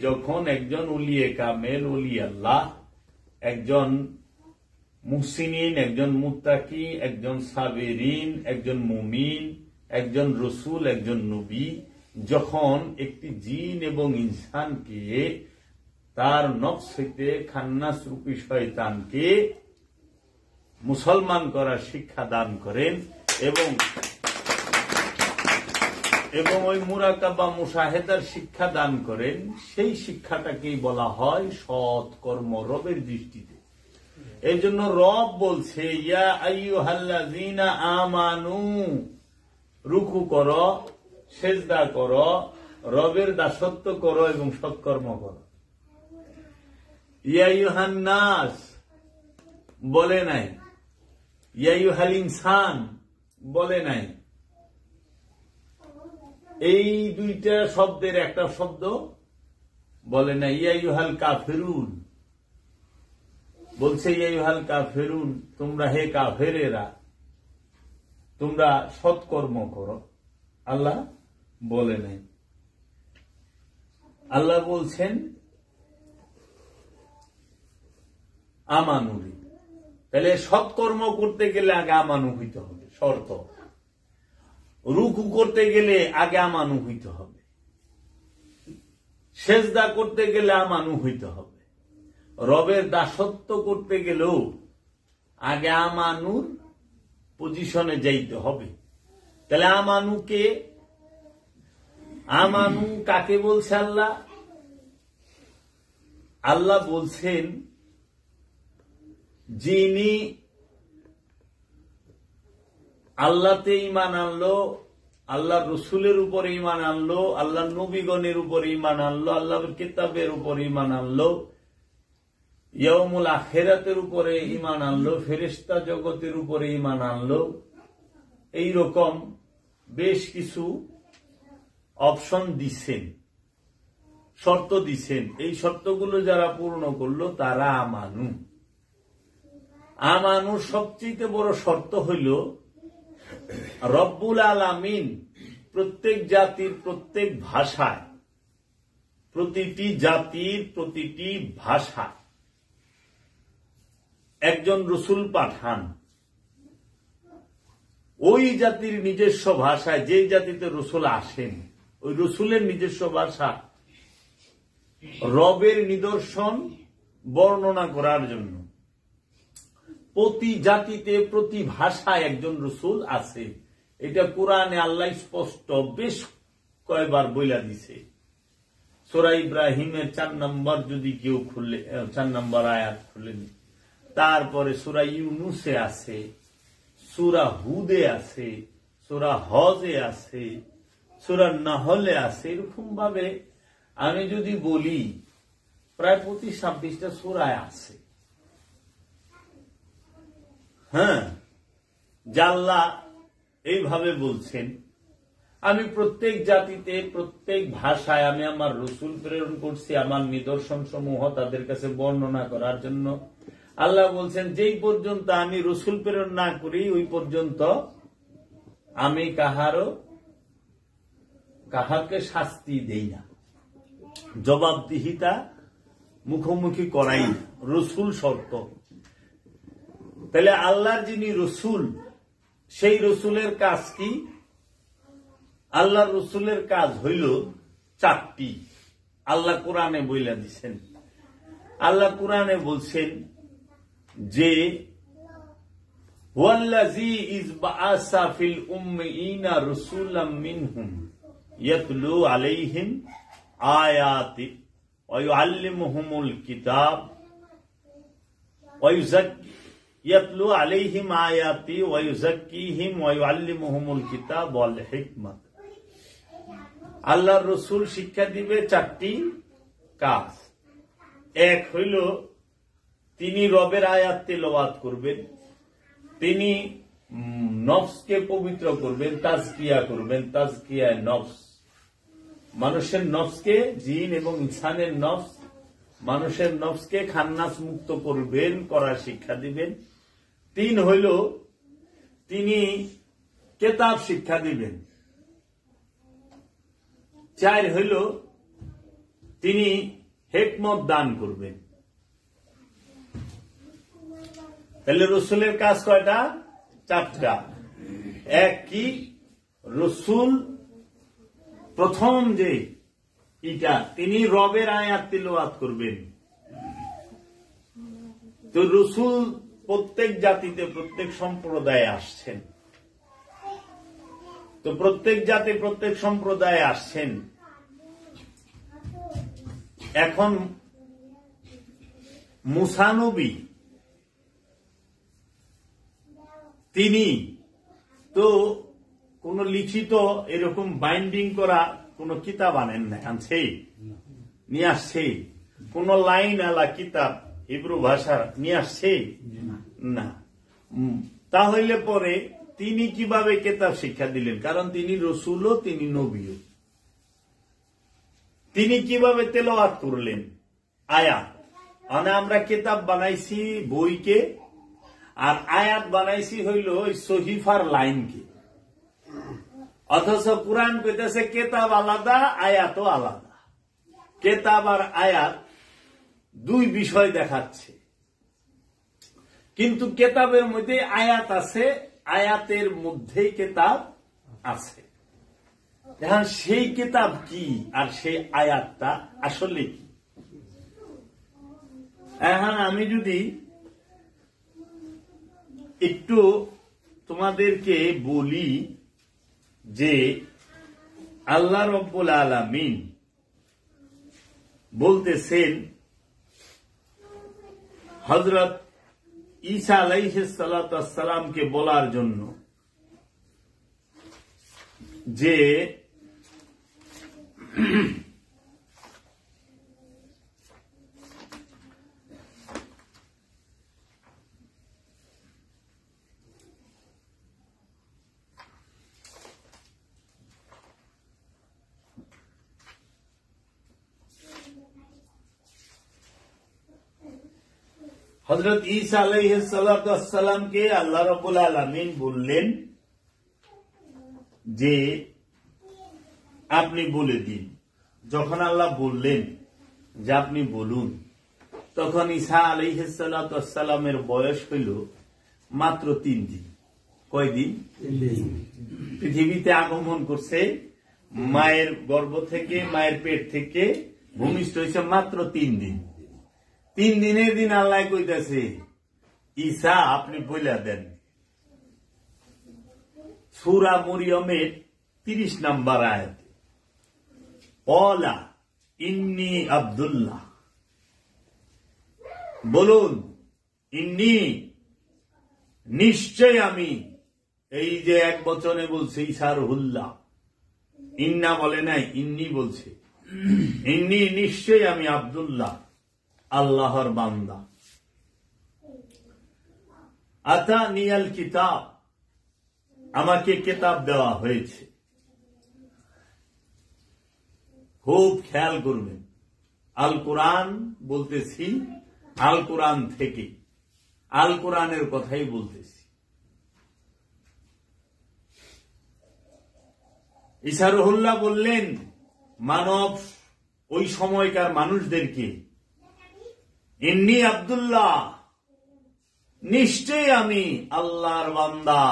যখন একজন উলিয়ে কামেল, উলি আল্লাহ, একজন মুহসিনিন, একজন মুত্তাকি, একজন সাবিরিন, একজন মুমিন, একজন রসুল, একজন নবী, যখন একটি জিন এবং ইনসানকে তার নফস হইতে খান্নাস রূপী শয়তানকে মুসলমান করার শিক্ষা দান করেন এবং ওই মুরাকাবা মুশাহেদার শিক্ষা দান করেন, সেই শিক্ষাটাকেই বলা হয় সৎ কর্ম রবের দৃষ্টিতে। এই জন্য রব বলছে, ইয়া আইয়ুহাল্লাযীনা আমানু, রুকু করো, সেজদা করো, রবের দাসত্ব করো এবং সৎকর্ম করো। ইয়া আইয়ুহান নাস বলে নাই, ইয়া আইয়ুহাল ইনসান বলে নাই। এই দুইটা শব্দের একটা শব্দ বলে না। ইয়া আইয়ুহাল কাফিরুন বলছে, ইয়া আইয়ুহাল কাফিরুন, তোমরা হে কাফেরেরা, তোমরা সৎকর্ম করো। আল্লাহ বলে নাই। আল্লাহ বলছেন আমানুরি। তাহলে সৎকর্ম করতে গেলে আগে আমানু হইতে হবে, শর্ত। রুকু করতে গেলে আগে আমানু হইতে হবে, সেজদা করতে গেলে আমানু হইতে হবে, রবের দাসত্ব করতে গেলেও আগে আমানুর পজিশনে যাইতে হবে। তাহলে আমানু কাকে বলছে আল্লাহ? আল্লাহ বলছেন যিনি আল্লাহতে ঈমান আনলো, আল্লাহ রসুলের উপর ঈমান আনলো, আল্লাহ নবীগণের উপর ঈমান আনলো, আল্লাহর কিতাবের উপর ঈমান আনলো, ইয়াউমুল আখিরাতের উপরে ঈমান আনলো, ফেরেশতা জগতের উপরে ঈমান আনলো, এইরকম বেশ কিছু অপশন দিছেন, শর্ত দিছেন। এই শর্তগুলো যারা পূর্ণ করলো তারা আমানু। আমানুর সবচেয়ে বড় শর্ত হইল রব্বুল আলামিন প্রত্যেক জাতির প্রত্যেক ভাষায়, প্রতিটি জাতির প্রতিটি ভাষায় একজন রসুল পাঠান। ওই জাতির নিজস্ব ভাষায়, যে জাতিতে রসুল আসেন, ওই রসুলের নিজস্ব ভাষা রবের নিদর্শন বর্ণনা করার জন্য প্রতি জাতিতে প্রতি ভাষায় একজন রসুল আছে। এটা কোরআনে আল্লাহ স্পষ্ট বেশ কয়বার বইলা দিছে। সূরা ইব্রাহিমের 4 নম্বর যদি কেউ খুললে, 4 নম্বর আয়াত খুলেন, তারপরে সূরা ইউনুসে আছে, সূরা হুদে আছে, সূরা হজে আছে, সূরা নাহলে আছে। এরকম ভাবে আমি যদি বলি প্রায় প্রতি 26টা সূরায় আছে। হ্যাঁ, আল্লাহ এইভাবে বলছেন, আমি প্রত্যেক জাতিতে প্রত্যেক ভাষায় আমি আমার রসুল প্রেরণ করছি আমার নিদর্শন সমূহ তাদের কাছে বর্ণনা করার জন্য। আল্লাহ বলছেন, যেই পর্যন্ত আমি রসুল প্রেরণ না করি ওই পর্যন্ত আমি কাহাকে শাস্তি দেই না, জবাবদিহিতা মুখোমুখি করাই না। রসুল শর্ত। তাহলে আল্লাহর যিনি রসুল, সেই রসুলের কাজ কি? আল্লাহর রসুলের কাজ হইল 4টি। আল্লাহ কোরআনে বইলা দিছেন। আল্লাহ কোরআনে বলছেন যে ওয়াল্লাযী ইযবাআসা ফিল উম্মিয়িনা রাসূলাম মিনহুম ইয়াতলু আলাইহিম আয়াতি ওয়া ইউআল্লিমুহুমুল কিতাব ওয়া ইয়াতলু আলাইহিম আয়াতি ওয়া ইউযাক্কিহিম ওয়া ইউআল্লিমুহুমুল কিতাব ওয়াল হিকমাত। আল্লাহর রাসূল শিক্ষা দিবে 4টি কাজ। এক হইল তিনি রবের আয়াত তেলাওয়াত করবেন, তিনি নফসকে পবিত্র করবেন, তাজকিয়া করবেন, তাজকিয়ায়ে নফস, মানুষের নফসকে, জিন এবং ইনসানের নফস, মানুষের নফসকে খান্নাস মুক্ত করবেন, করার শিক্ষা দিবেন। 3 হইল তিনি কিতাব শিক্ষা দিবেন। 4 হইল তিনি হিকমত দান করবেন। তাহলে রসুলের কাজ কয়টা? 4টা। এক কি, রসুল প্রথম যে ইটা তিনি রবের আয়াত তিলাওয়াত করবেন। তো রসুল প্রত্যেক জাতিতে প্রত্যেক সম্প্রদায়ে আসছেন। তো প্রত্যেক জাতি প্রত্যেক সম্প্রদায়ে আসছেন। এখন মুসা নবী তিনি তো কোন লিখিত এরকম বাইন্ডিং করা কোন কিতাব আনেন না, আনছে নিয়ে আসছে? কোন লাইন আলা কিতাব হিব্রু ভাষার নিয়ে আসছে না। তাহলে পরে তিনি কিভাবে কিতাব শিক্ষা দিলেন? কারণ তিনি রসুলও, তিনি নবীও। তিনি কিভাবে তেলাওয়াত করলেন? আয়াত। মানে আমরা কিতাব বানাইছি বইকে, আর আয়াত বানাইছি হইল ওই সহিফার লাইনকে। অথচ কুরআন কইতেছে কিতাব আলাদা, আয়াতও আলাদা। কিতাব আর আয়াত দুই বিষয় দেখাচ্ছে, কিন্তু কিতাবের মধ্যে আয়াত আছে, আয়াতের মধ্যেই কিতাব আছে। এখন সেই কিতাব কি আর সেই আয়াতটা আসলে কি? এখন আমি যদি একটু তোমাদেরকে বলি যে আল্লাহ রব্বুল আলামিন বলতেছেন হযরত ঈসা আলাইহিস সালাতু ওয়াস সালামকে বলার জন্য যে হযরত ঈসা আলাইহিস সালাতু ওয়াস সালামকে আল্লাহ রাব্বুল আলামিন বললেন যে আপনি বলে দিন। যখন আল্লাহ বললেন যে আপনি বলুন, তখন ঈসা আলাইহিস সালাতু ওয়াস সালামের বয়স হইল মাত্র 3 দিন। কয়দিন? পৃথিবীতে আগমন করছে, মায়ের গর্ভ থেকে, মায়ের পেট থেকে ভূমিষ্ঠ হয়েছে মাত্র 3 দিন। 3 দিনের দিন আল্লাহ কইতেছে ঈসা আপনি বইলা দেন। সূরা মরিয়মের 30 নম্বর আয়াতে ক্বালা ইন্নী আব্দুল্লাহ, বলুন ইন্নী নিশ্চয় আমি। এই যে এক বচনে বলছে ঈসা রুহুল্লাহ, ইন্না বলে নাই, ইন্নী বলছে। ইন্নী নিশ্চয় আমি আব্দুল্লাহ, আল্লাহর বান্দা। আতানিয়াল কিতাব, আমাকে কিতাব দেওয়া হয়েছে। খুব খেয়াল করবেন, আল কোরআন বলতেছি, আল কোরআন থেকে, আল কোরআনের কথাই বলতেছি। ঈসা রুহুল্লাহ বললেন মানব ওই সময়কার মানুষদেরকে, ইন্নী আব্দুল্লাহ, নিশ্চয় আমি আল্লাহর বান্দা।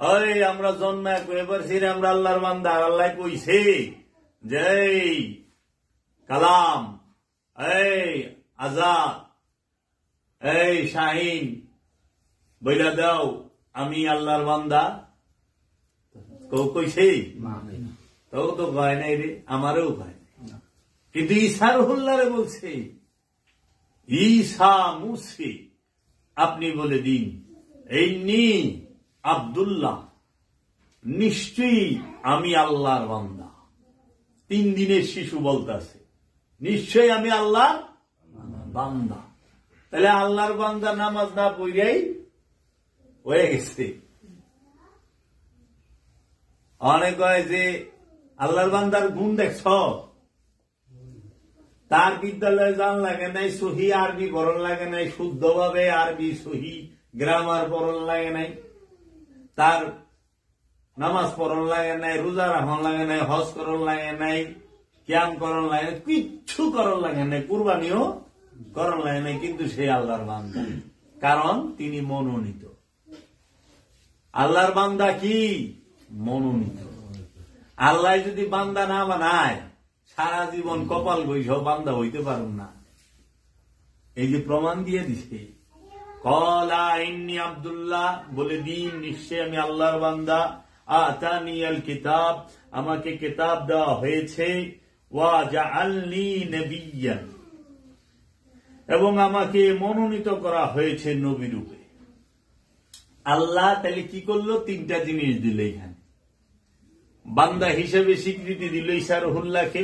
ওই আমরা জন্মায় কয়ে পারছি আমরা আল্লাহর বান্দা, আর আল্লাহ কইছে যে কালাম, এই আজাদ, এই শাহিন বইলা দাও আমি আল্লাহর বান্দা। কেউ কইছে? তো তো কয় নাই রে, আমারও কয় নাই। কিন্তু ঈসা রুহুল্লাহরে বলছে ঈসা মুসি, আপনি বলে দিন ইন্নী আব্দুল্লাহ, নিশ্চয়ই আমি আল্লাহর বান্দা। 3 দিনের শিশু বলতেছে নিশ্চয়ই আমি আল্লাহর বান্দা। তাহলে আল্লাহর বান্দা নামাজ না পড়েই হয়ে গেছে। অনেক হয় যে আল্লাহর বান্দার গুণ দেখছ, তার বিদ্যালয়ে যান লাগে নাই, সহি আরবি পড়ন লাগে নাই, শুদ্ধভাবে আরবি সহি গ্রামার পড়ন লাগে নাই, তার নামাজ পড়ন লাগে নাই, রোজা রাখন লাগে নাই, হজ করন লাগে নাই, ক্যাম করণ লাগে, কিচ্ছু করণ লাগে না, কুরবানিও করণ লাগে না, কিন্তু সে আল্লাহর বান্দা, কারণ তিনি মনোনীত। আল্লাহর বান্দা কি? মনোনীত। আল্লাহ যদি বান্দা না বানায়, সারা জীবন কপাল বৈশাখ বান্দা হইতে পারুন না। এই যে প্রমাণ দিয়ে দিছে, কলা ইন্নী আব্দুল্লাহ, বলে দিন নিশ্চয় আমি আল্লাহর বান্দা, আতানিয়াল কিতাব, আমাকে কিতাব দেওয়া হয়েছে, ওয়া জাআলনি নবিয়্যান, এবং আমাকে মনোনীত করা হয়েছে নবী রূপে। আল্লাহ তাহলে কি করলো? তিনটা জিনিস দিল এখানে। বান্দা হিসেবে স্বীকৃতি দিল ঈসা রুহুল্লাহকে,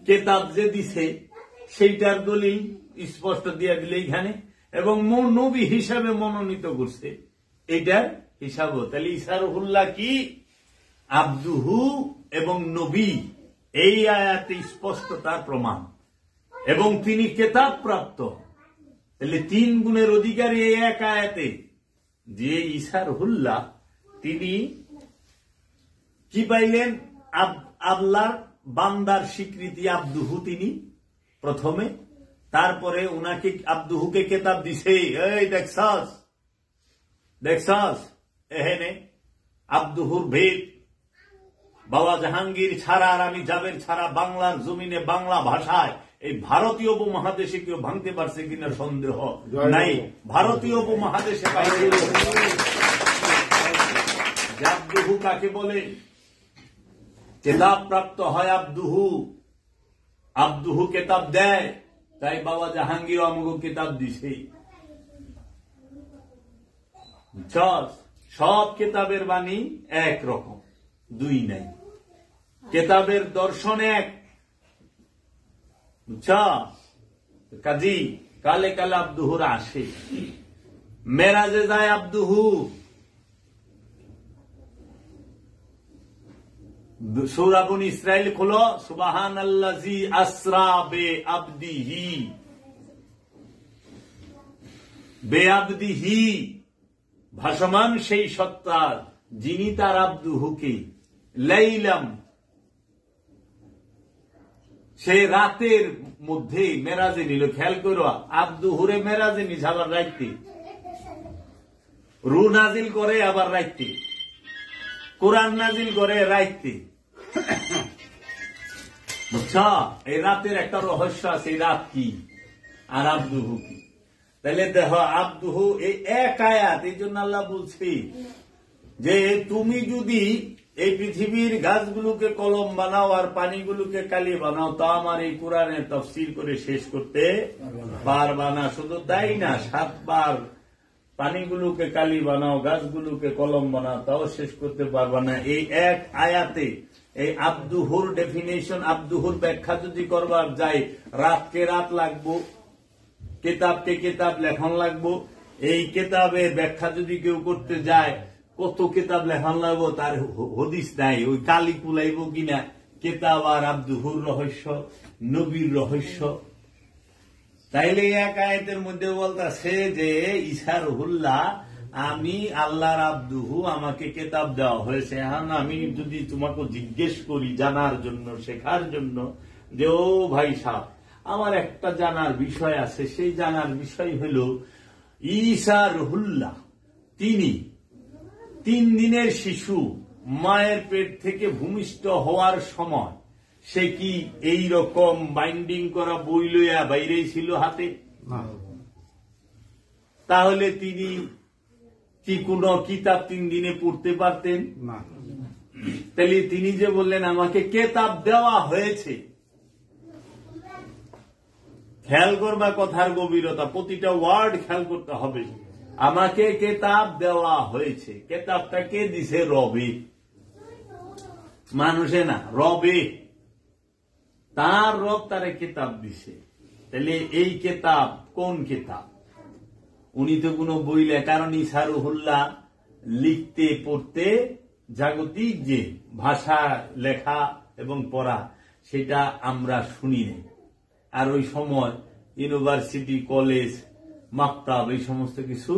কেতাব যে দিছে সেইটার দলিল স্পষ্ট দিয়ে দিল এখানে, এবং নবী হিসাবে মনোনীত করছে এইটার হিসাবও। তাহলে ঈসা রুহুল্লাহ কি? আব্দুহু এবং নবী, এই আয়াতে স্পষ্ট তার প্রমাণ। এবং তিনি কেতাব প্রাপ্ত, তাহলে 3 গুণের অধিকারী এই এক আয়াতে। যে ঈসা রুহুল্লাহ তিনি কি পাইলেন? আল্লাহর বান্দার স্বীকৃতি, আব্দুহু তিনি প্রথমে, তারপরে উনাকে আব্দুহুকে কেতাব দিছে। এই দেখছস এহেনে আব্দুহুর ভেদ। বাবা জাহাঙ্গীর ছাড়া আর আমি জাবের ছাড়া বাংলার জমিনে বাংলা ভাষায় এই ভারতীয় উপমহাদেশে কেউ ভাঙতে পারছে কিনা সন্দেহ নাই। ভারতীয় উপমহাদেশে আব্দুহু কাকে বলে? কেতাব প্রাপ্ত হয় আব্দুহু। আব্দুহু কেতাব দেয়, তাই বাবা জাহাঙ্গীর আমাকে কেতাব দিছে। সব কেতাবের বাণী এক রকম, দুই নাই। কেতাবের দর্শন এক, কাজী কালে কালে আব্দুহুর আসে, মেরাজে যায় আব্দুহু। সূরা বনী ইসরাইল খোলো, সুবহানাল্লাযী আসরা বেআবদিহি, ভাসমান সেই সত্তা যিনি তার আব্দুহুকে লাইলাম, সে রাতের মধ্যে মেরাজে নিল। খেয়াল করো, আব্দুহুরে মেরাজে নিছে, আবার রাইতে রু নাজিল করে, আবার রাইতে কোরআন নাজিল করে, রাইতে। বুঝছো? এই রাতের একটা রহস্য আছে, এই রাত কি আর আব্দুহু কি। তাহলে দেখো, আব্দুহু এই এক আয়াত, এই জন্য আল্লাহ বলছি যে তুমি যদি এই পৃথিবীর গাছগুলোকে কলম বানাও আর পানিগুলোকে কালি বানাও, তা আমার এই কোরআনে তাফসীর করে শেষ করতে পারবা না। শুধু তাই না, 7 বার পানিগুলোকে কালি বানাও, গাছগুলোকে কলম বানাও, তাও শেষ করতে পারবা না। এই এক আয়াতে এই আব্দুহুর ডেফিনেশন, আব্দুহুর ব্যাখ্যা যদি করবার যায়, রাতকে রাত লাগবো, কেতাবকে কেতাব লেখন লাগবো। এই কেতাবের ব্যাখ্যা যদি কেউ করতে যায়, কত কেতাব লেখন লাগবো তার হদিস নাই। ওই কালি কুলাইব কিনা কেতাব আর আব্দুহুর রহস্য, নবীর রহস্য। তাইলে এক আয়াতের মধ্যে বলতেছে যে ঈসা রুহুল্লাহ আমি আল্লাহর আব্দুহু, আমাকে কেতাব দেওয়া হয়েছে। এখন আমি যদি তোমাকে জিজ্ঞেস করি জানার জন্য, শেখার জন্য, যে ও ভাই সাহেব, আমার একটা জানার বিষয় আছে, সেই জানার বিষয় হল ঈসা রুহুল্লাহ তিনি 3 দিনের শিশু মায়ের পেট থেকে ভূমিষ্ঠ হওয়ার সময় সে কি এই রকম বাইন্ডিং করা বই লইয়া বাইরে ছিল হাতে? তাহলে তিনি কি কোন কিতাব 3 দিনে পড়তে পারতেন না? তাহলে তিনি যে বললেন আমাকে কেতাব দেওয়া হয়েছে, খেয়াল করবা কথার গভীরতা, প্রতিটা ওয়ার্ড খেয়াল করতে হবে। আমাকে কেতাব দেওয়া হয়েছে, কেতাবটা কে দিছে? রবে, মানুষে না, রবে। তার রব তারে কেতাব দিছে। তাহলে এই কেতাব কোন কেতাব? উনি তো কোনো বই লেখা, কারণ ঈসা রুহুল্লাহ লিখতে পড়তে জাগতিক যে ভাষা লেখা এবং পড়া সেটা আমরা শুনি নাই। আর ওই সময় ইউনিভার্সিটি, কলেজ, মাকতাব এই সমস্ত কিছু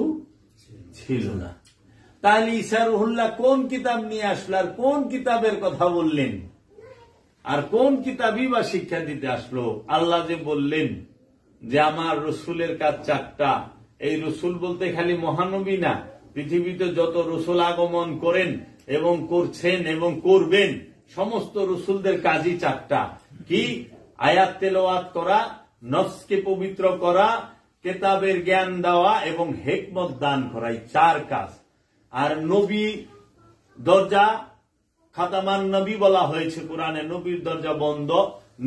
ছিল না। তাহলে ঈসা রুহুল্লাহ কোন কিতাব নিয়ে আসলো আর কোন কিতাবের কথা বললেন? আর কোন কিতাবই বা শিক্ষা দিতে আসলো? আল্লাহ যে বললেন যে আমার রসুলের কাজ 4টা। এই রসুল বলতে খালি মহানবী না, পৃথিবীতে যত রসুল আগমন করেন এবং করছেন এবং করবেন সমস্ত রসুলদের কাজই 4টা। কি? আয়াত তেলাওয়াত করা, নফসকে পবিত্র করা, কেতাবের জ্ঞান দেওয়া এবং হিকমত দান করা, এই 4 কাজ। আর নবী দরজা খাতামান নবী বলা হয়েছে কোরআনে, নবীর দরজা বন্ধ।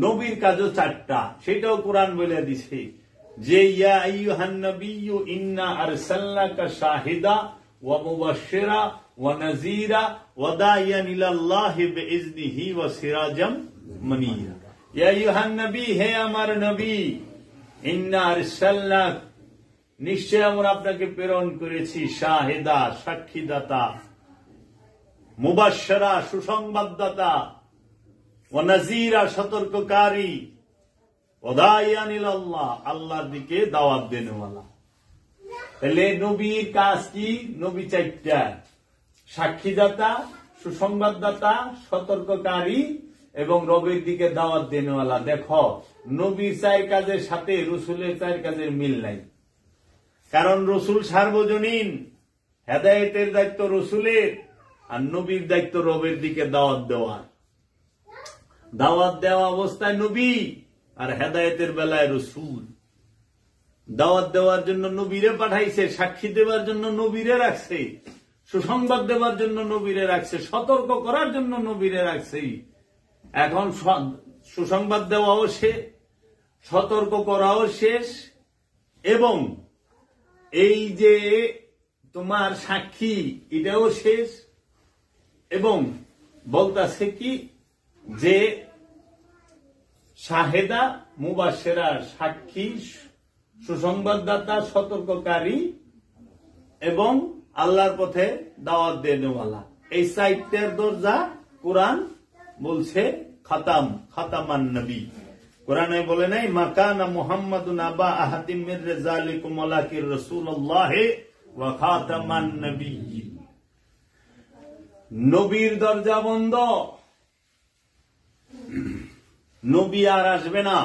নবীর কাজও 4টা, সেটাও কোরআন বলে দিছে যে ইয়া আইয়ুহান নাবিয়্যু ইন্না আরসালনাকা শাহিদা ওয়া মুবাশশিরা ওয়া নাযীরা ওয়া দাইয়ান ইলাল্লাহি বিইজনিহি ওয়া সিরাজাম মুনীরা। ইয়া আইয়ুহান নবী, হে আমার নবী, ইন্না আরসালনাক, নিশ্চয় আমরা আপনাকে প্রেরণ করেছি, শাহিদা সাক্ষীদাতা, মুবাশশিরা সুসংবাদদাতা, ওয়া নাযীরা সতর্ককারী, ওয়া দাইয়ান ইলাল্লাহ আল্লাহর দিকে দাওয়াত দেনেওয়ালা। তাহলে নবীর কাজ কি? নবী 4টা, সাক্ষীদাতা, সুসংবাদদাতা, সতর্ককারী এবং রবের দিকে দাওয়াত দেনেওয়ালা। দেখো, নবীর 4 কাজের সাথে রসুলের 4 কাজের মিল নাই। কারণ রসুল সার্বজনীন, হেদায়েতের দায়িত্ব রসুলের, আর নবীর দায়িত্ব রবের দিকে দাওয়াত দেওয়া। দাওয়াত দেওয়া অবস্থায় নবী, আর হেদায়েতের বেলায় রসুল। দাওয়াত দেওয়ার জন্য নবীরে পাঠাইছে, সাক্ষী দেওয়ার জন্য নবীরে রাখছে, সুসংবাদ দেওয়ার জন্য নবীরে রাখছে, সতর্ক করার জন্য নবীরে রাখছে। এখন সুসংবাদ দেওয়াও শেষ, সতর্ক করাও শেষ, এবং এই যে তোমার সাক্ষী এটাও শেষ। এবং বলতাছে কি যে শাহেদা মুবাশশিরা, সাক্ষী, সুসংবাদদাতা, সতর্ককারী এবং আল্লাহর পথে দাওয়াত দেনেওয়ালা। এই 4টার দরজা কোরআন বলছে খাতামান নবী। কোরআনে বলে নাই মাকানা মুহাম্মাদুন আবা আহাদিম মির রিজালিকুম ওয়ালাকির রাসূলুল্লাহ ওয়া খাতামান নবিয়্যিন। নবীর দরজা বন্ধ, নবী আর আসবে না,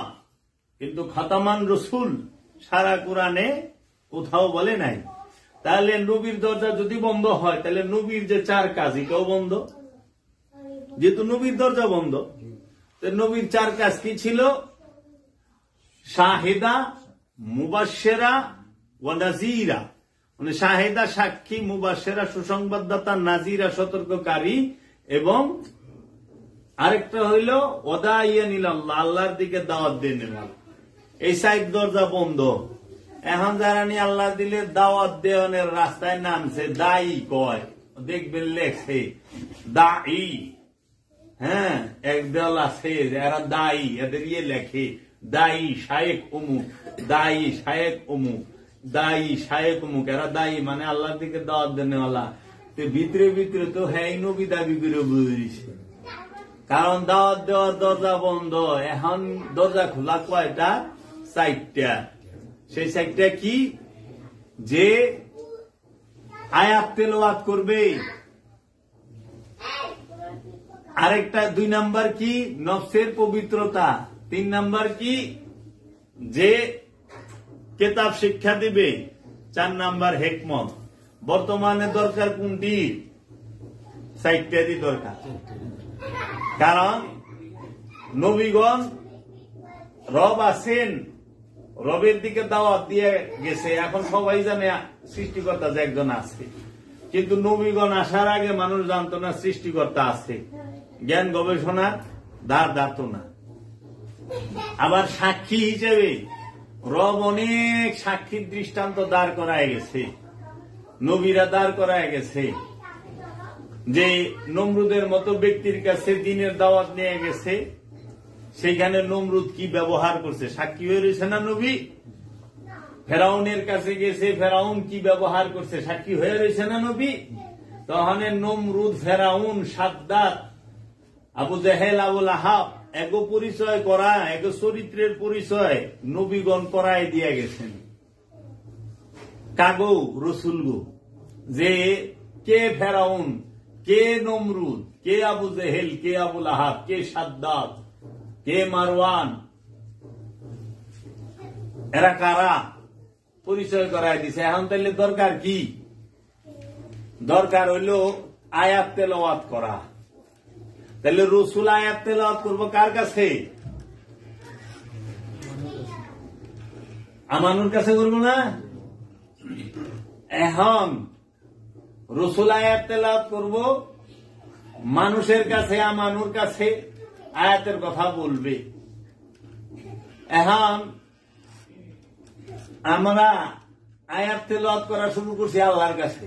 কিন্তু খাতামান রসুল সারা কোরআনে কোথাও বলে নাই। তাহলে নবীর দরজা যদি বন্ধ হয়, তাহলে নবীর যে 4 কাজ এটাও বন্ধ। যেহেতু নবীর দরজা বন্ধ, নবীর 4 কাজ কি ছিল? শাহিদা, মুবাশশিরা ওয়া নাযীরা, মানে শাহিদা সাক্ষী, মুবাশশিরা সুসংবাদদাতা, নাযীরা সতর্ককারী, এবং আরেকটা হইল ওয়া দাইয়ান ইলাল্লাহ আল্লাহর দিকে দাওয়াত দেনেওয়ালা। এই 4 দরজা বন্ধ। এখন যারা নি আল্লাহ দিলে দাওয়াত দেওয়ানের রাস্তায় নামছে, দায়ী কয়, দেখবেন লেখছে দায়ী। হ্যাঁ, একদল আছে এরা দায়ী, এদের লেখে দায়ী শায়েক অমুক, দায়ী শায়েক অমুক, দায়ী শায়েক অমুক। এরা দায়ী মানে আল্লাহর দিকে দাওয়াত দেনেওয়ালা। তো ভিতরে ভিতরে তো হ্যাঁ নবী দাবি করে বুঝেছে, কারণ দাওয়াত দেওয়ার দরজা বন্ধ। এখন দরজা খোলা কয়টা? 4টা। সেই 4টা কি? যে আয়াত তেলাওয়াত করবে, আরেকটা 2 নাম্বার কি? নফসের পবিত্রতা। 3 নাম্বার কি? যে কিতাব শিক্ষা দিবে। 4 নাম্বার হিকমত। বর্তমানে দরকার কোনটি? 4টারই দরকার। কারণ নবীগণ রব আছেন, রবের দিকে দাওয়াত দিয়ে গেছে। এখন সবাই জানে সৃষ্টিকর্তা যে একজন আছে, কিন্তু নবীগণ আসার আগে মানুষ জানতো না সৃষ্টিকর্তা আছে। জ্ঞান গবেষণা দাঁড় না। আবার সাক্ষী হিসেবে রব অনেক সাক্ষীর দৃষ্টান্ত দাঁড় করায় গেছে, নবীরা দাঁড় করায় গেছে। যে নমরুদের মতো ব্যক্তির কাছে দিনের দাওয়াত নিয়ে গেছে, সেখানে নমরুদ কি ব্যবহার করছে সাক্ষী হয়ে রয়েছে না নবী? ফেরাউনের কাছে গেছে, ফেরাউন কি ব্যবহার করছে সাক্ষী হয়ে রয়েছে না নবী? তখন নমরুদ, ফেরাউন, সাদ্দাত, আবু জেহেল, আবুল আহাব এগো পরিচয় করা, এগো চরিত্রের পরিচয় নবীগণ করায় দিয়ে গেছেন। কাগো রসুল গো, যে কে ফেরাউন, কে নমরুদ, কে আবু জেহেল, কে আবুল আহাব, কে সাদ্দাত, কে মারওয়ান, এরা কারা, পরিচয় করাই দিছে। এখন তাইলে দরকার কি? দরকার হইল আয়াত তেলাওয়াত করা। তাহলে রসুল আয়াত তেলাওয়াত করবো কার কাছে? আমানুর কাছে করবো না? এখন রসুল আয়াত তেলাওয়াত করবো মানুষের কাছে, আমানুর কাছে আয়াতের কথা বলবে। এখন আমরা আয়াত তেলাওয়াত করা শুরু করছি আল্লাহর কাছে।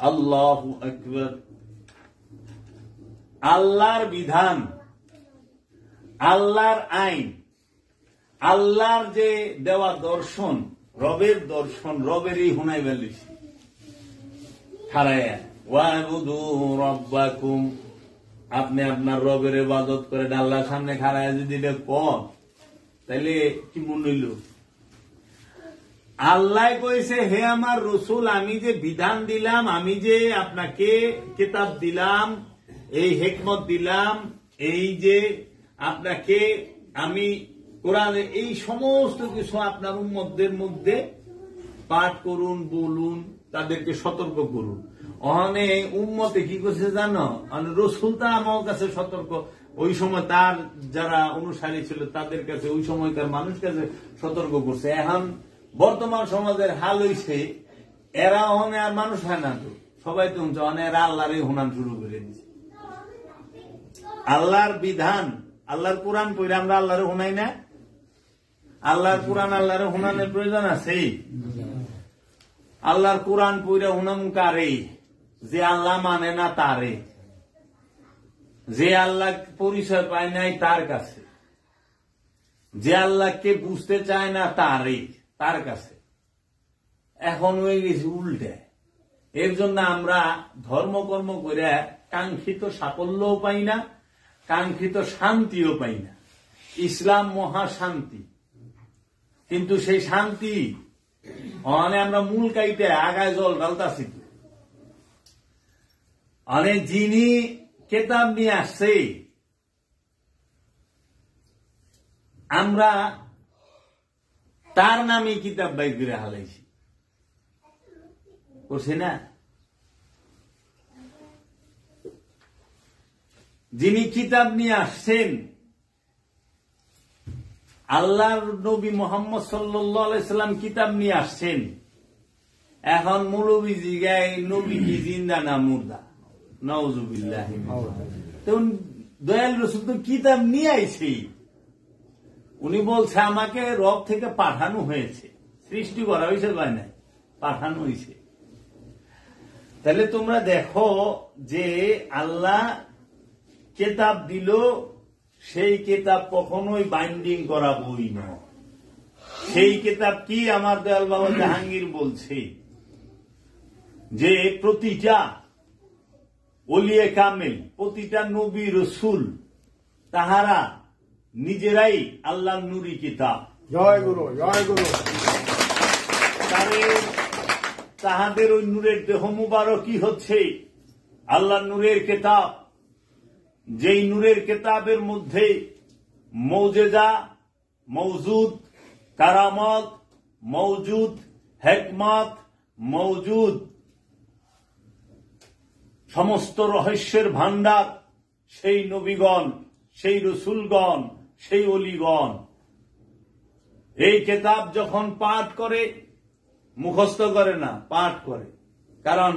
আল্লাহু আকবার। আল্লাহর বিধান, আল্লাহর আইন, আল্লাহর যে দেওয়া দর্শন, রবের দর্শন, রবেরই হুনাই বেলিছি হারায়া। ওয়াবুদু রাব্বাকুম, আপনি আপনার রবের ইবাদত করে আল্লাহর সামনে খাড়ায় যদি কন, তাইলে কি মনে হইল? আল্লাহ কইছে, হে আমার রসুল, আমি যে বিধান দিলাম, আমি যে আপনাকে কিতাব দিলাম, এই হিকমত দিলাম, এই যে আপনাকে আমি কোরআনে এই সমস্ত কিছু আপনার উম্মতদের মধ্যে পাঠ করুন, বলুন, তাদেরকে সতর্ক করুন। ওখানে উম্মতে কি করছে জানো? রসুল তা আমার কাছে সতর্ক, ওই সময় তার যারা অনুসারী ছিল তাদের কাছে, ওই সময়কার মানুষ কাছে সতর্ক করছে। এখন বর্তমান সমাজের হাল হইছে, এরা ওখানে আর মানুষ হয় না, তো সবাই তো এরা আল্লাহরে হুনান শুরু করে দিচ্ছে। আল্লাহর বিধান, আল্লাহর কোরআন পড়ে আমরা আল্লাহরে হুনাই না? আল্লাহর কোরআন আল্লাহরে হুনানের প্রয়োজন আছে? আল্লাহর কোরআন পড়ে হুনাম কারে? যে আল্লাহ মানে না তারে, যে আল্লাহ পরিচয় পায় নাই তার কাছে, যে আল্লাহকে বুঝতে চায় না তার কাছে। এখন হয়ে গেছে উল্টে। এর জন্য আমরা ধর্মকর্ম করে কাঙ্ক্ষিত সাফল্যও পাই না, কাঙ্ক্ষিত শান্তিও পাই না। ইসলাম মহা শান্তি, কিন্তু সেই শান্তি আমরা মূল কাইতে আগায় জল ঢালতাছি। যিনি কেতাব নিয়ে আসছে, আমরা তার নামে কিতাব বাইর করে হালাইছি, করছে না? যিনি কিতাব নিয়ে আসছেন, আল্লাহর নবী মুহাম্মদ সাল্লাল্লাহু আলাইহি সাল্লাম কিতাব নিয়ে আসছেন। এখন মৌলবী জিগায় নবী কি জিন্দা না মুর্দা? নাউযুবিল্লাহ। তখন দয়াল রাসূল তো কিতাব নিয়ে আইছে, উনি বলছে আমাকে রব থেকে পাঠানো হয়েছে, সৃষ্টি করা হয়েছে হয় না, পাঠানো হয়েছে। তাহলে তোমরা দেখো যে আল্লাহ কিতাব দিল, সেই কিতাব কখনোই বাইন্ডিং করা বই নয়। সেই কিতাব কি? আমার দয়াল বাবা জাহাঙ্গীর বলছে যে প্রতিটা ওলিয়ে কামেল, প্রতিটা নবী রসুল তাহারা নিজেরাই আল্লাহর নূরি কিতাব। জয় গুরু, জয় গুরু। তাহাদের ওই নূরের দেহ মুবারকই হচ্ছে আল্লাহর নূরের কিতাব, যেই নূরের কিতাবের মধ্যে মৌজেজা মৌজুদ, কারামত মৌজুদ, হিকমত মৌজুদ, সমস্ত রহস্যের ভান্ডার সেই নবীগণ, সেই রসুলগণ, সেই অলিগণ। এই কিতাব যখন পাঠ করে, মুখস্থ করে না, পাঠ করে, কারণ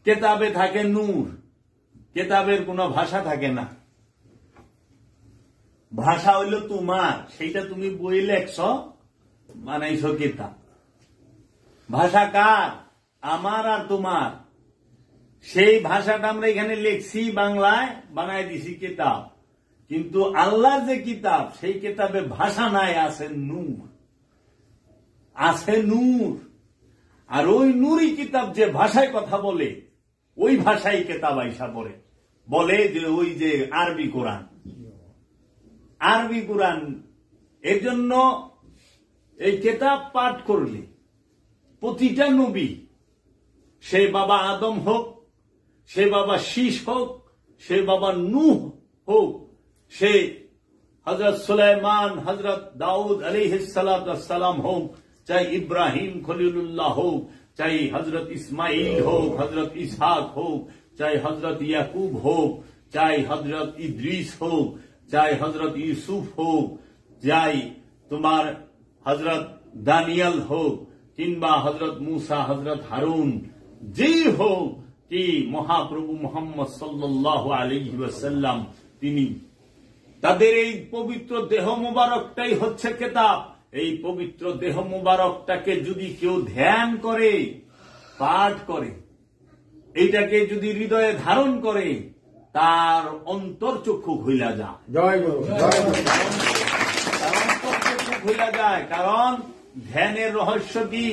কিতাবে থাকে নূর, কিতাবের কোন ভাষা থাকে না। ভাষা হইল তোমার, সেইটা তুমি বই লেখছ, বানাইছ কিতাব। ভাষা কার? আমার আর তোমার। সেই ভাষাটা আমরা এখানে লিখছি বাংলায়, বানাই দিছি কিতাব। কিন্তু আল্লাহর যে কিতাব, সেই কিতাবে ভাষা নাই, আছে নূর, আছে নূর। আর ওই নূরই কিতাব যে ভাষায় কথা বলে, ওই ভাষাই কিতাব আইসা পড়ে, বলে যে ওই যে আরবি কোরআন, আরবি কোরআন। এর জন্য এই কিতাব পাঠ করলে প্রতিটা নবী, সে বাবা আদম হোক, সে বাবা শীষ হোক, সে বাবা নূহ হোক, সে হযরত সুলাইমান, হযরত দাউদ আলাইহিসসালাম হোক, চাই ইব্রাহিম খলিলুল্লাহ হোক, চাই হযরত ইসমাইল হোক, হযরত ইসহাক হোক, চাই হযরত ইয়াকুব হোক, চাই হযরত ইদ্রিস হোক, চাই হযরত ইউসুফ হোক, চাই তোমার হযরত দানিয়াল হোক, কিংবা হযরত মুসা, হযরত হারুন, যেই হোক, কি মহাপ্রভু মুহাম্মদ সাল্লাল্লাহু আলাইহি ওয়াসাল্লাম তিনি, তাদের এই পবিত্র দেহ মুবারকটাই হচ্ছে কিতাব। এই পবিত্র দেহ মুবারকটাকে যদি কেউ ধ্যান করে, পাঠ করে, এইটাকে যদি হৃদয়ে ধারণ করে, তার অন্তর্চক্ষু খুইলা যায়। জয় গুরু, জয় গুরু। তার অন্তর্চক্ষু খুইলা যায়। কারণ ধ্যানের রহস্য কি?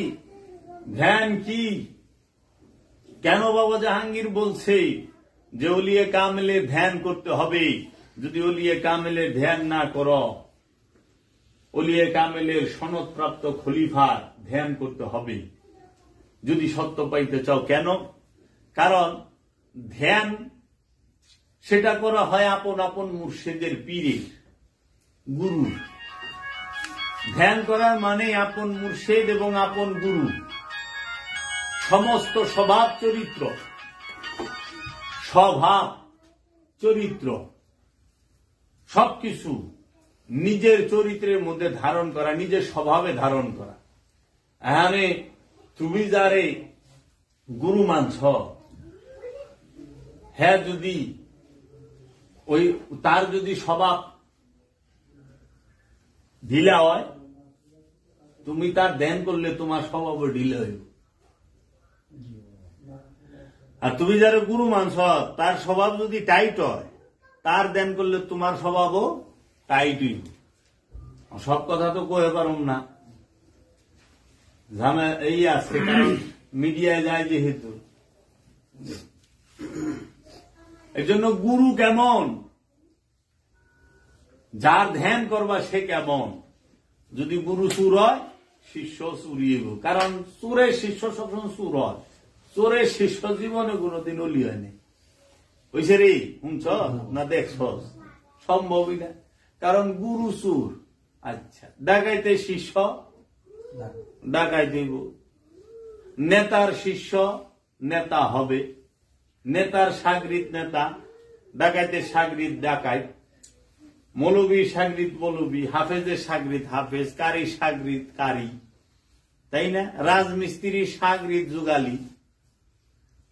ধ্যান কি? কেন বাবা জাহাঙ্গীর বলছে যে ওলিয়ে কামেলে ধ্যান করতে হবে? যদি ওলিয়ে কামেলের ধ্যান না করো, ওলিয়ে কামেলের সনদপ্রাপ্ত খলিফার ধ্যান করতে হবে যদি সত্য পাইতে চাও। কেন? কারণ ধ্যান সেটা করা হয় আপন আপন মুর্শিদের পীরের, গুরু। ধ্যান করার মানে আপন মুর্শিদ এবং আপন গুরু সমস্ত স্বভাব চরিত্র সবকিছু নিজের চরিত্রের মধ্যে ধারণ করা, নিজের স্বভাবে ধারণ করা। এখানে তুমি যারে গুরু মানছ, হ্যাঁ, যদি তার যদি স্বভাব ঢিলা হয়, তুমি তার ধ্যান করলে তোমার স্বভাবও ঢিলা হইব। আর তুমি যারা গুরু মানছ, তার স্বভাব যদি টাইট হয়, তার ধ্যান করলে তোমার স্বভাবও টাইট হইব। সব কথা তো কয়ে পারুম না, ঝামেলা এই আছে, মিডিয়ায় যায় যেহেতু। এই জন্য গুরু কেমন, যার ধ্যান করবা সে কেমন। যদি গুরু চুর হয়, শিষ্য চুরিয়েব। কারণ চোরের শিষ্য সবসময় চুর হয়, চোরের শিষ্য জীবনে কোনোদিন অলি হয়নি। হইছে রে, শুনছ না দেখছ? সম্ভবই না, কারণ গুরু চুর। আচ্ছা, ডাকাইতে শিষ্য ডাকাই দিব, নেতার শিষ্য নেতা হবে, নেতার সাগরিত নেতা, ডাকাইতের সাগরিত ডাকাইত, মৌলবীর সাগরিত মৌলবী, হাফেজের সাগরিত হাফেজ, কারি সাগরিত কারি, তাই না? রাজমিস্ত্রির সাগরিত যুগালি,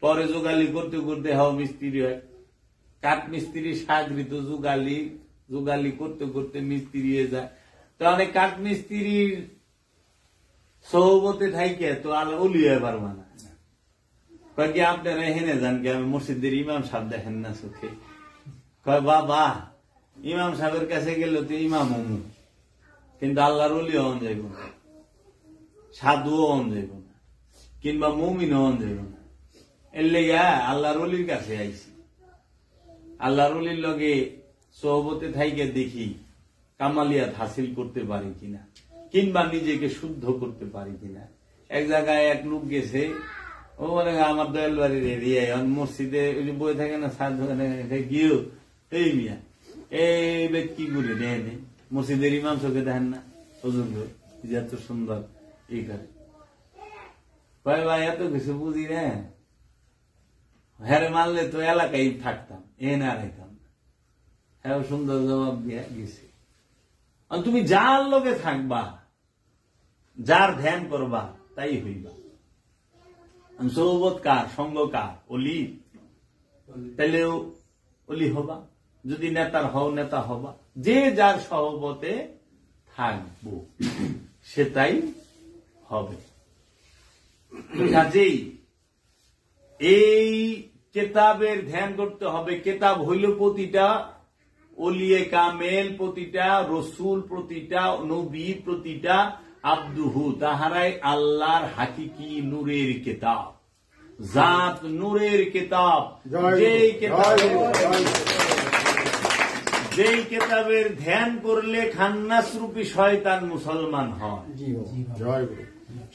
পরে যুগালি করতে করতে হাও মিস্ত্রি হয়। কাঠ মিস্ত্রির সাগরিত যুগালি, যুগালি করতে করতে মিস্ত্রি হয়ে যায়। তো অনেক কাঠ মিস্ত্রির সহবতে থাইকে তো আর অলি হয়ে পারবা না। কি আপনারা হেনে যান কি? আমি মসজিদের ইমাম সাহেব দেখেন না চোখে? কয় বাবা, ইমাম সাহেবের কাছে গেলে তো ইমাম হমু, কিন্তু আল্লাহর অলি হন যাইব না, সাধুও হন যাইব না, কিংবা মুমিন হন যাইব না। এর লেগে আল্লাহর অলির কাছে আইছি। আল্লাহর অলির লগে সহবতে থাইকে দেখি কামালিয়াত হাসিল করতে পারি কিনা, কিংবা নিজেকে শুদ্ধ করতে পারি কিনা। এক জায়গায় এক লোক গেছে, ও বলে আমার দয়াল বাড়ির এরিয়ায় মসজিদে বই থাকে না, গিয়েও এই মিয়া এই ব্যক্তি ঘুরে দেখেন, মসজিদের ইমাম চোখে দেখেন না, এত সুন্দর এই করে। ভাই ভাই এত কিছু বুঝি না, হ্যাঁ মানলে তো এলাকায় থাকতাম, এ না রাখতাম না। হ্যাঁ, সুন্দর জবাব দিয়ে গেছে। তুমি যার লোকে থাকবা, যার ধ্যান করবা, তাই হইবা। সৌবত কার, সঙ্গ কার, অলি, তাইলেও অলি হবা। যদি নেতার হও, নেতা হবা। যে যার সহবতে থাকবো, সেটাই হবে। কাজেই এই কেতাবের ধ্যান করতে হবে। কেতাব হইল প্রতিটা ওলিয়ে কামেল, প্রতিটা রসুল, প্রতিটা নবী, প্রতিটা আব্দুহু, তাহারাই আল্লাহর হাকিকি নূরের কেতাব, জাত নূরের কেতাব। যেই কেতাবের ধ্যান করলে খান্নাস রূপী শয়তান মুসলমান হয়।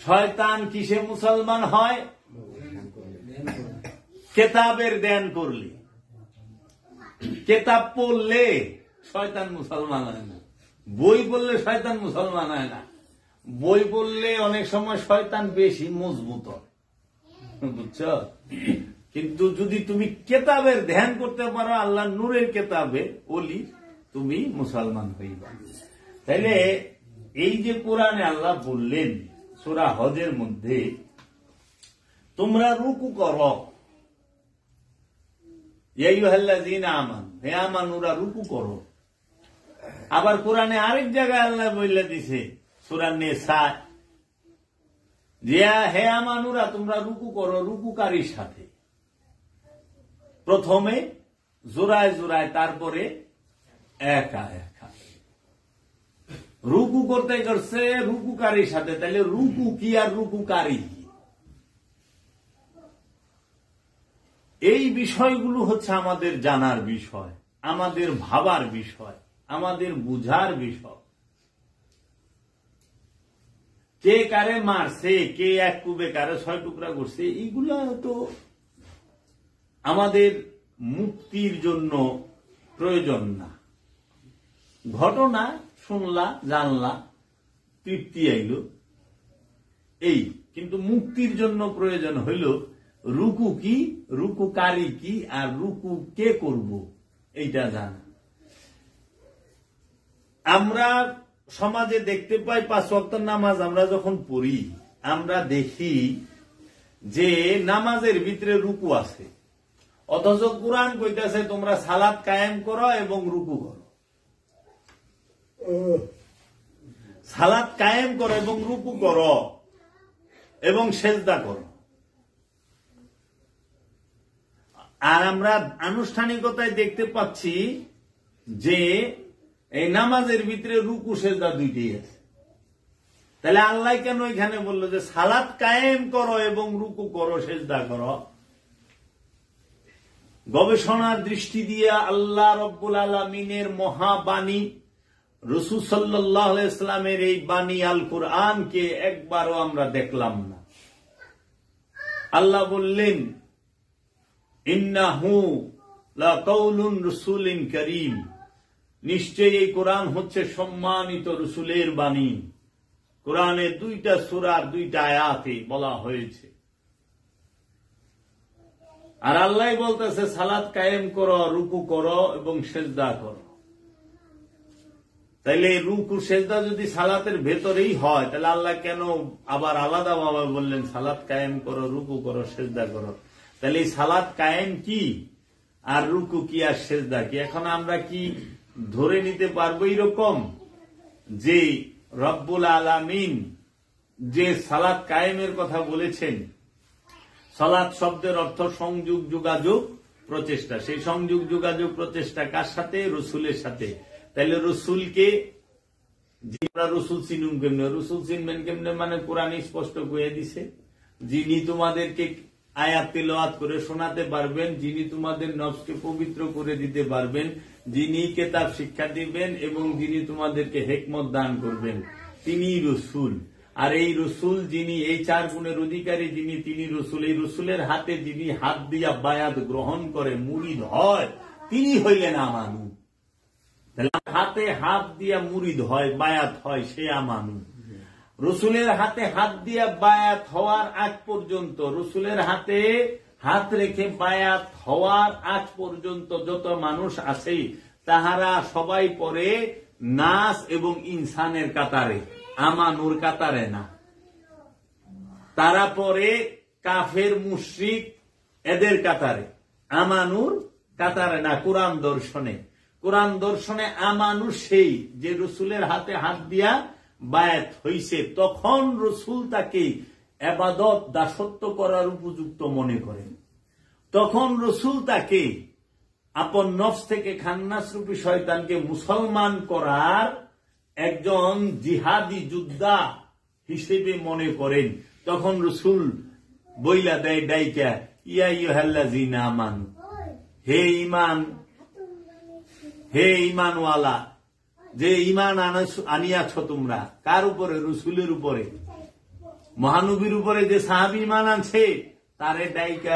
শয়তান কিসে মুসলমান হয়? কেতাবের ধ্যান করলে। কেতাব পড়লে শয়তান মুসলমান হয় না, বই পড়লে শয়তান মুসলমান হয় না। বই পড়লে অনেক সময় শয়তান বেশি মজবুত হয়, বুঝছ? কিন্তু যদি তুমি কেতাবের ধ্যান করতে পারো, আল্লাহ নূরের কেতাবে ওলি, তুমি মুসলমান হইবা। তাইলে এই যে কোরআনে আল্লাহ বললেন সূরা হজের মধ্যে, তোমরা রুকু করো, ইয়া আইয়ুহাল্লাযীনা আমানু, হে আমানুরা রুকু করো। আবার কোরআনে আরেক জায়গায় আল্লাহ বলে দিছে সূরা নিসা, যে হে আমানুরা তোমরা রুকু করো রুকুকারীর সাথে। প্রথমে জোড়ায় জোড়ায়, তারপরে একা একা রুকু করতে করছে রুকুকারীর সাথে। তাহলে রুকু কি আর রুকুকারী কি, এই বিষয়গুলো হচ্ছে আমাদের জানার বিষয়, আমাদের ভাবার বিষয়, আমাদের বুঝার বিষয়। কে কারে মারছে, কে এক কুবে কারে 6 টুকরা করছে, এইগুলো তো আমাদের মুক্তির জন্য প্রয়োজন না। ঘটনা শুনলা, জানলা, তৃপ্তি আইল, এই। কিন্তু মুক্তির জন্য প্রয়োজন হইল রুকু কি, রুকুকারী কি, আর রুকু কে করব, এইটা জানা। আমরা সমাজে দেখতে পাই 5 ওয়াক্ত নামাজ আমরা যখন পড়ি, আমরা দেখি যে নামাজের ভিতরে রুকু আছে, অথচ কুরআন কইতেছে তোমরা সালাত কায়েম করো এবং রুকু করো। সালাত কায়েম করো এবং রুকু করো এবং সেজদা করো। আর আমরা আনুষ্ঠানিকতায় দেখতে পাচ্ছি যে এই নামাজের ভিতরে রুকু সেজদা দুইটাই আছে। তাহলে আল্লাহ কেন এখানে বললো যে সালাত কায়েম করো এবং রুকু করো, সেজদা করো? গবেষণার দৃষ্টি দিয়ে আল্লাহ রব্বুল আলামিনের মহাবাণী, রাসূল সাল্লাল্লাহু আলাইহি ওয়াসাল্লামের এই বাণী আল কোরআনকে একবারও আমরা দেখলাম না। আল্লাহ বললেন, ইন্নাহু লাকাউলুন রাসূলিন কারীম, নিশ্চয়ই এই কোরআন হচ্ছে সম্মানিত রাসূলের বাণী। কোরআনে 2টা সূরার 2টা আয়াতে বলা হয়েছে। আর আল্লাহ বলতেছে সালাত কায়েম করো, রুকু করো এবং সেজদা করো। তাইলে রুকু সেজদা যদি সালাতের ভেতরেই হয়, তাহলে আল্লাহ কেন আবার আলাদা ভাবে বললেন সালাত কায়েম করো, রুকু করো, সেজদা করো? তাহলে এই সালাত কায়েম কি আর রুকু কি আর সেজদা কি? এখন আমরা কি ধরে নিতে পারবো এরকম যে রব্বুল আলামিন যে সালাত কায়েমের কথা বলেছেন, সালাত শব্দের অর্থ সংযোগ, যোগাযোগ, প্রচেষ্টা। সেই সংযোগ, যোগাযোগ, প্রচেষ্টা কার সাথে? রসুলের সাথে। তাইলে রসুলকে রসুল চিনুন কেমনে? রসুল চিনবেন কেমনে? মানে কোরআন স্পষ্ট করে দিছে, যিনি তোমাদেরকে আয়াত তিলাওয়াত করে শোনাতে পারবেন, যিনি তোমাদের নফসকে পবিত্র করে দিতে পারবেন, যিনি কিতাব শিক্ষা দিবেন এবং যিনি তোমাদেরকে হিকমত দান করবেন, তিনি রসুল। আর এই রসুল যিনি, এই 4 গুণের অধিকারী যিনি, তিনি রসুল। এই রসুলের হাতে যিনি হাত দিয়া বায়াত গ্রহণ করে মুরিদ হয়, তিনি হইলেন আমানু। হাতে হাত দিয়া মুরিদ হয়, বায়াত হয়, সে আমানু। রসুলের হাতে হাত দিয়া বায়াত হওয়ার আগ পর্যন্ত, রসুলের হাতে হাত রেখে বায়াত হওয়ার আগ পর্যন্ত যত মানুষ আছে, তাহারা সবাই পরে নাস এবং ইনসানের কাতারে, আমানুর কাতারে না। তারা পরে কাফের, মুশরিক, এদের কাতারে, আমানুর কাতারে না। কোরআন দর্শনে, কোরআন দর্শনে আমানু সেই যে রসুলের হাতে হাত দিয়া বায়াত হইছে, তখন রসুল তাকে ইবাদত, দাসত্ব করার উপযুক্ত মনে করেন। তখন রসুল তাকে আপন নফস থেকে খান্নাস রূপী শয়তানকে মুসলমান করার একজন জিহাদি যোদ্ধা হিসেবে মনে করেন। তখন রসুল বইলা দেয় ডাইকা, ইয়া আইয়ুহাল্লাযীনা আমানু, হে ঈমান, হে ঈমানওয়ালা, যে ঈমান আনিয়াছ তোমরা। কার উপরে? রসুলের উপরে, মহানবীর উপরে। যে সাহাবী ঈমান আনছে তারে ডাইকা